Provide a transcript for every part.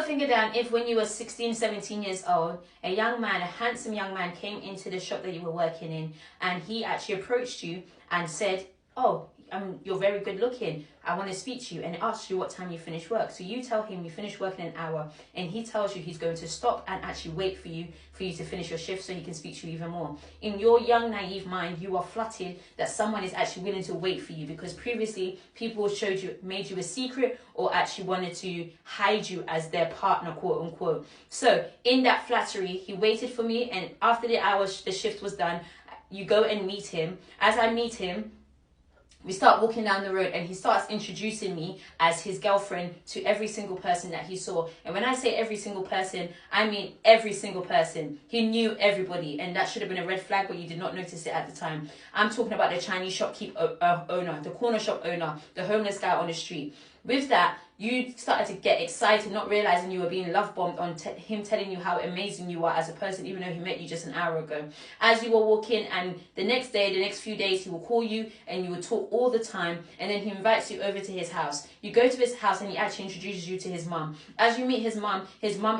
a finger down if when you were 16, 17 years old, a young man, a handsome young man came into the shop that you were working in and he actually approached you and said, oh, you're very good looking. I want to speak to you, and asked you what time you finish work. So you tell him you finish work in an hour, and he tells you he's going to stop and actually wait for you to finish your shift so he can speak to you even more. In your young, naive mind, you are flattered that someone is actually willing to wait for you, because previously people made you a secret or actually wanted to hide you as their partner, quote unquote. So in that flattery, he waited for me, and after the shift was done, you go and meet him. As I meet him, we start walking down the road and he starts introducing me as his girlfriend to every single person that he saw. And when I say every single person, I mean every single person. He knew everybody, and that should have been a red flag, but you did not notice it at the time. I'm talking about the Chinese shopkeeper owner, the corner shop owner, the homeless guy on the street. With that, you started to get excited, not realizing you were being love bombed on him telling you how amazing you are as a person, even though he met you just an hour ago. As you were walking, and the next few days, he will call you and you will talk all the time, and then he invites you over to his house. You go to his house and he actually introduces you to his mum. As you meet his mum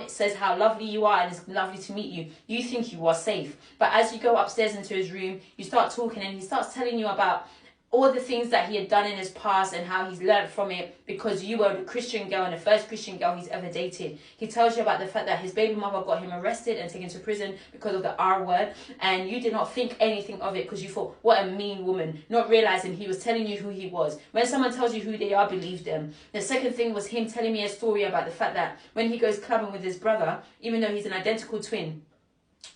says how lovely you are and it's lovely to meet you. You think you are safe. But as you go upstairs into his room, you start talking and he starts telling you about all the things that he had done in his past and how he's learned from it, because you were the Christian girl and the first Christian girl he's ever dated. He tells you about the fact that his baby mother got him arrested and taken to prison because of the R word, and you did not think anything of it because you thought, what a mean woman, not realizing he was telling you who he was. When someone tells you who they are, believe them. The second thing was him telling me a story about the fact that when he goes clubbing with his brother, even though he's an identical twin,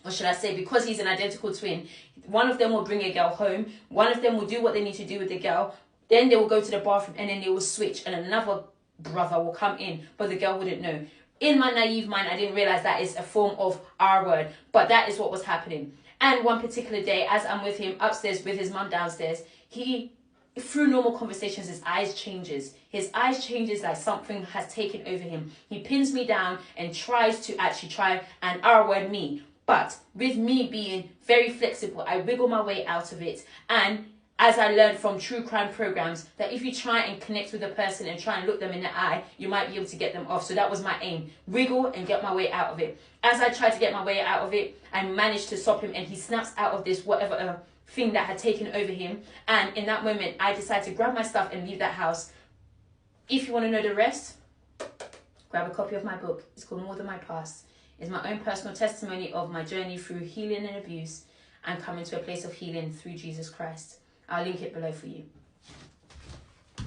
or should I say, because he's an identical twin, one of them will bring a girl home, one of them will do what they need to do with the girl, then they will go to the bathroom and then they will switch and another brother will come in, but the girl wouldn't know. In my naive mind, I didn't realize that is a form of R word, but that is what was happening. And one particular day, as I'm with him upstairs with his mum downstairs, through normal conversations, his eyes changes. His eyes changes like something has taken over him. He pins me down and tries to actually try and R word me. But with me being very flexible, I wiggle my way out of it. And as I learned from true crime programs, that if you try and connect with a person and try and look them in the eye, you might be able to get them off. So that was my aim. Wiggle and get my way out of it. As I tried to get my way out of it, I managed to stop him, and he snaps out of this whatever thing that had taken over him. And in that moment, I decided to grab my stuff and leave that house. If you want to know the rest, grab a copy of my book. It's called More Than My Past. It's my own personal testimony of my journey through healing and abuse and coming to a place of healing through Jesus Christ. I'll link it below for you.